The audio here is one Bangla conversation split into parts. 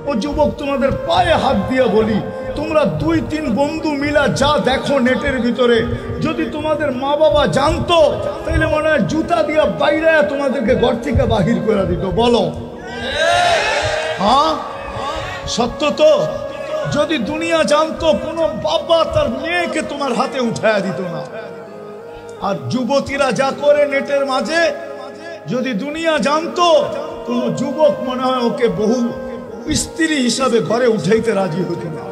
ও যুবক, তোমাদের পায়ে হাত দিয়ে বলি, তোমরা 2-3 বন্ধু মিলা যা দেখো নেটের ভিতরে, যদি তোমাদের মা বাবা জানতো তাহলে মনে হয় জুতা দিয়া বাইরে তোমাদেরকে ঘর থেকে বাহির করে দিত। বলো হ্যাঁ, সত্য তো? যদি দুনিয়া জানতো, কোনো বাবা তার মেয়েকে তোমার হাতে উঠায়া দিত না। আর যুবতীরা যা করে নেটের মাঝে, যদি দুনিয়া জানতো, কোন যুবক মনে হয় ওকে বহু স্ত্রী হিসাবে ঘরে উঠাইতে রাজি হতো না।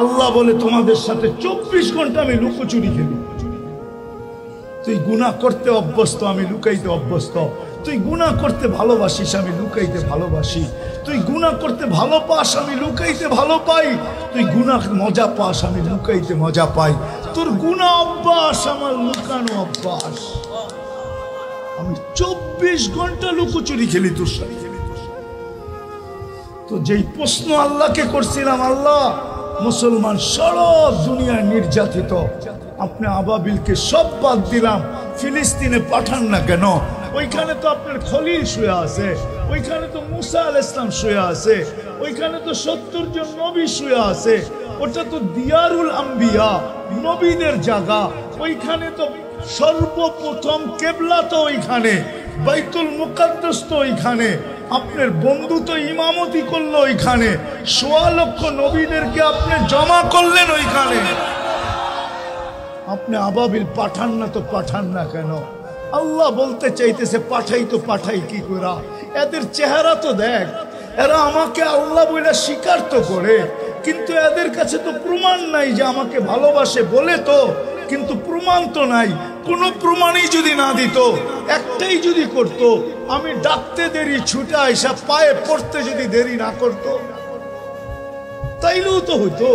আল্লাহ বলে, তোমাদের সাথে 24 ঘন্টা আমি লুকোচুরি খেলি। তুই গুনাহ করতে অভ্যস্ত, আমি লুকাইতে অভ্যস্ত। তুই গুনাহ করতে ভালোবাসিস, আমি লুকাইতে ভালোবাসি। তুই গুনাহ করতে ভালো পাস, আমি লুকাইতে ভালো পাই। তুই গুনাহ মজা পাস, আমি লুকাইতে মজা পাই। তোর গুনাহ অভ্যাস, আমার লুকানো অভ্যাস। আমি 24 ঘন্টা লুকোচুরি খেলি তোর সাথে। তো যেই প্রশ্ন আল্লাহকে করছিলাম, আল্লাহ মুসলমান সারা দুনিয়ায় নির্যাতিত, আপনি আবাবিলকে সব বাদ দিলাম, ফিলিস্তিনে পাঠান না কেন? ওইখানে তো আপনার খলিল শুয়ে আছে, ওইখানে তো মুসা আলাইহিস সালাম শুয়ে আছে, ওইখানে তো 70 জন নবী শুয়ে আছে। ওটা তো দিয়ারুল আম্বিয়া, নবীদের জায়গা। ওইখানে তো সর্বপ্রথম কেবলা তো ওইখানে, বাইতুল মুকাদ্দাস তো ওইখানে। আপনার বন্ধু তো ইমামতি করলো ওইখানে, 1.25 লক্ষ নবীদেরকে আপনি জমা করলেন ওইখানে। আপনি আবাবিল পাঠান না তো পাঠান না কেন? আল্লাহ বলতে চাইতেছে, পাঠাই তো পাঠাই কি করা? এদের চেহারা তো দেখ, এরা আমাকে আল্লাহ বলে স্বীকার তো করে, কিন্তু এদের কাছে তো প্রমাণ নাই যে আমাকে ভালোবাসে বলে তো, কিন্তু প্রমাণ তো নাই। কোনো প্রমাণই যদি না দিত, একটাই যদি করত, আমি ডাকতে দেরি ছুটে আইসা পায়ে পড়তে যদি দেরি না করত, তাইলেও তো হইতো।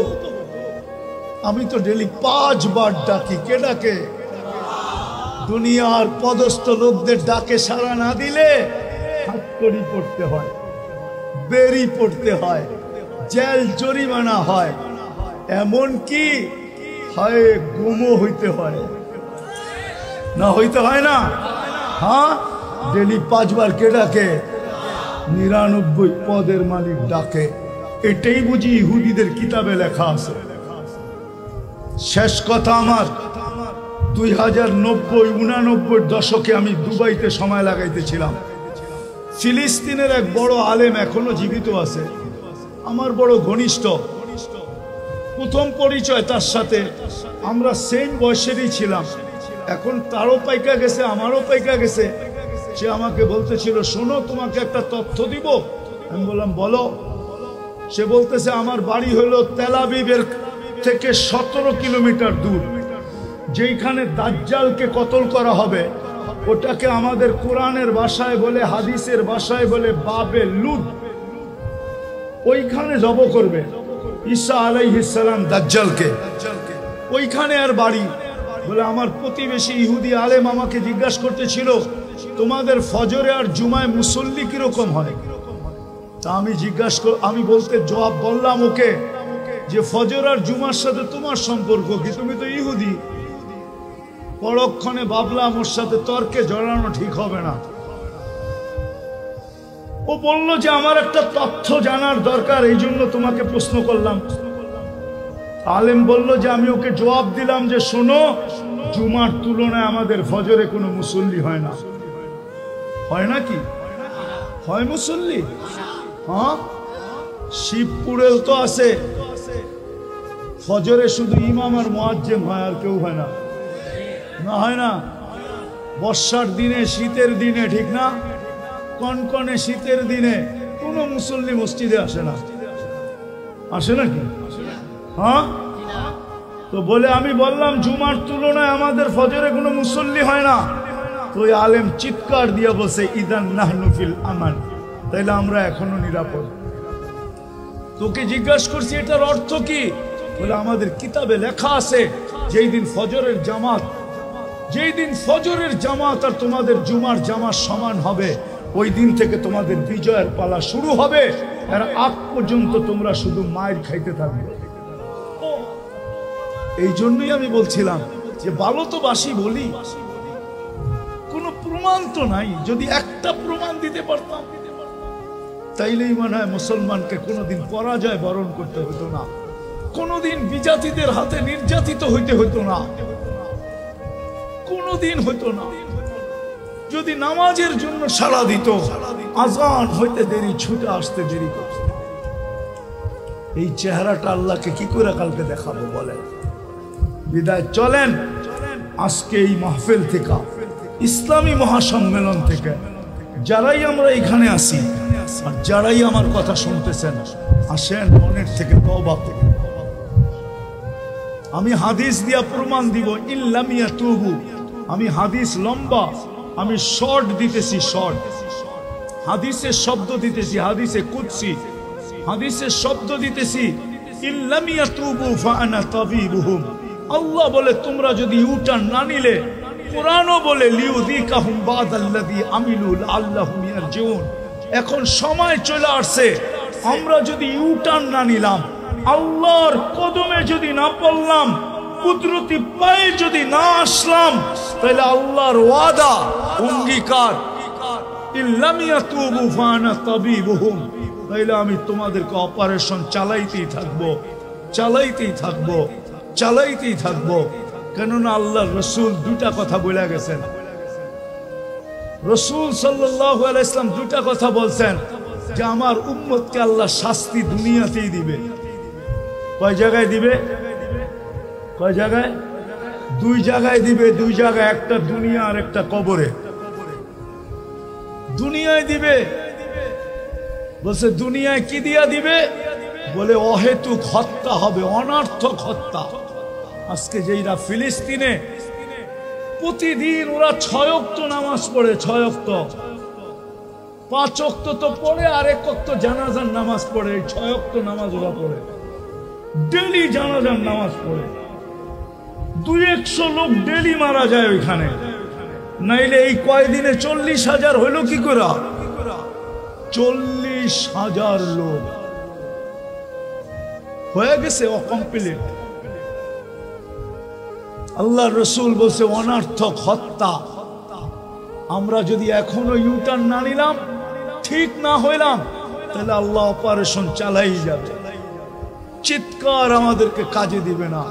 আমি তো ডেলি 5 বার ডাকি। কে ডাকে? দুনিয়ার পদস্থ লোকদের ডাকে সাড়া না দিলে হাত কড়ি পড়তে হয়, বেরি পড়তে হয়, জেল জরিমানা হয়, এমন কি হয় গুমও হইতে হয়। না হইতে হয় না? হ্যাঁ, ডেলি 5 বার কে ডাকে? 99 পদের মালিক ডাকে। এটাই বুঝি ইহুদিদের কিতাবে লেখা আছে। শেষ কথা আমার, 2090-99 দশকে আমি দুবাইতে সময় লাগাইতেছিলাম। ফিলিস্তিনের এক বড় আলেম এখনো জীবিত আছে, আমার বড় ঘনিষ্ঠ। প্রথম পরিচয় তার সাথে, আমরা সেম বয়সেরই ছিলাম। এখন তারও পাইকা গেছে, আমারও পাইকা গেছে। সে আমাকে বলতেছিল, শোনো তোমাকে একটা তথ্য দিব। আমি বললাম বলো। সে বলতেছে, আমার বাড়ি হলো তেল আবিবের থেকে 17 কিলোমিটার দূর। যেইখানে দাজ্জালকে কতল করা হবে, ওটাকে আমাদের কোরআনের ভাষায় বলে, হাদিসের ভাষায় বলে বাবে লুদ। ওইখানে জব করবে ঈসা আলাইহিস সালাম দাজ্জালকে, ওইখানে আর বাড়ি। বলে আমার প্রতিবেশী ইহুদি আলেম আমাকে জিজ্ঞাসা করতেছিল, তোমাদের ফজরে আর জুমায় মুসল্লি কিরকম হয়? তা আমি বলতে জবাব বললাম ওকে যে ফজর আর জুমার সাথে তোমার সম্পর্ক কি? তুমি তো ইহুদি। পরক্ষণে ভাবলাম ওর সাথে তর্কে জড়ানো ঠিক হবে না। ও বলল যে আমার একটা তথ্য জানার দরকার, এই জন্য তোমাকে প্রশ্ন করলাম। আলেম বলল যে, আমি ওকে জবাব দিলাম যে শোনো, জুমার তুলনায় আমাদের ফজরে কোনো মুসল্লি হয় না। হয় নাকি? হয় মুসল্লি? হ্যাঁ, শিবপুরেও তো আছে, ফজরে শুধু ইমাম আর মুয়াজ্জিম হয়, আর কেউ হয় না। না হয় না? বর্ষার দিনে, শীতের দিনে, ঠিক না? কনকনে শীতের দিনে কোনো মুসল্লি মসজিদে আসে না। আসে নাকি? হ্যাঁ। তো বলে আমি বললাম জুমার তুলনায় আমাদের ফজরে কোনো মুসল্লি হয় না। তো ওই আলেম চিৎকার দিয়ে বসে, ইদান নাহনু ফিল আমান, তাইলে আমরা এখনো নিরাপদ। তোকে জিজ্ঞাসা করছি এটার অর্থ কি? বলে আমাদের কিতাবে লেখা আছে, যেই দিন ফজরের জামাত আর তোমাদের জুমার জামাত সমান হবে, ওই দিন থেকে তোমাদের বিজয়ের পালা শুরু হবে। এর আগ পর্যন্ত তোমরা শুধু মায়ের খাইতে থাকবে। এই জন্যই আমি বলছিলাম যে ভালো তো বাসি বলি, কোনো প্রমাণ তো নাই। যদি একটা প্রমাণ দিতে পারতাম তাইলেই মনে হয় মুসলমানকে কোনোদিন পরাজয় বরণ করতে হতো না, কোনোদিন বিজাতিদের হাতে নির্যাতিত হইতে হতো না, কোনোদিন হতো না। যদি নামাজের জন্য সাড়া দিত, আজান হইতে দেরি, ছুটে আসতে দেরি করত। এই চেহারাটা আল্লাহকে কি করে কালকে দেখাবো বলেন? বিদায় চলেন আজকে এই মাহফিল থেকে, ইসলামী মহাসম্মেলন থেকে, যারাই আমরা এখানে আসি আর যারাই আমার কথা শুনতেছেন, আসেন মনের থেকে তওবা থেকে। আমি হাদিস দিয়া প্রমাণ দিব, ইল্লাম ইয়াতুবু। আমি হাদিস লম্বা, আমি শর্ট দিতেছি, শর্ট হাদিসের শব্দ দিতেছি, হাদিসে কুদসি, হাদিসের শব্দ দিতেছি। ইল্লাম ইয়াতুবু ফাআনা তাবিবুহুম। আল্লাহ বলে তোমরা যদি ইউটার্ন না নিলে, কোরআনও বলে লিউযিকাহুম বাদাল্লাযী আমিলু লাআল্লাহুম ইয়ারজিউন। এখন সময় চলে আসছে, আমরা যদি ইউটার্ন না নিলাম, আল্লাহর কদমে যদি না পড়লাম, কুদরতি পায়ে যদি না আসলাম, তাহলে আল্লাহর ওয়াদা, অঙ্গীকার, ইল্লাম ইয়াতুবু ফাআনা তাবিবুহুম, তাহলে আমি তোমাদেরকে অপারেশন চালাইতেই থাকবো, চালাইতেই থাকবো, চালাইতেই থাকবো। কেননা আল্লাহর রসুল দুটা কথা বলে গেছেন। রসুল সাল্লাল্লাহু আলাইহি ওয়াসাল্লাম দুটা কথা বলছেন যে আমার উম্মতকে আল্লাহ শাস্তি দুনিয়াতেই দিবে। কয় জায়গায় দিবে? কয় জায়গায়? দুই জায়গায় দিবে, দুই জায়গায়, একটা দুনিয়া আর একটা কবরে। দুনিয়ায় দিবে, বলছে দুনিয়ায় কি দিয়া দিবে? বলে অহেতুক হত্যা হবে, অনর্থক হত্যা। আজকে যেইরা ফিলিস্তিনে প্রতিদিন ওরা 6 ওয়াক্ত নামাজ পড়ে, 6 ওয়াক্ত, 5 ওয়াক্ত তো পড়ে, আর 1 ওয়াক্ত জানাজার নামাজ পড়ে। 6 ওয়াক্ত নামাজ ওরা পড়ে, ডেলি জানাজার নামাজ পড়ে। 200 লোক ডেলি মারা যায় ওইখানে। নাইলে এই কয়দিনে 40,000 হইল কি করে? 40,000 লোক হয়ে গেছে অকমপ্লিট। আল্লাহ রসুল বলছে অনর্থক হত্যা। আমরা যদি এখনো ইউটার্ন না নিলাম, ঠিক না হইলাম, তাহলে আল্লাহ অপারেশন চালাই যাবে। চিৎকার আমাদেরকে কাজে দিবে না।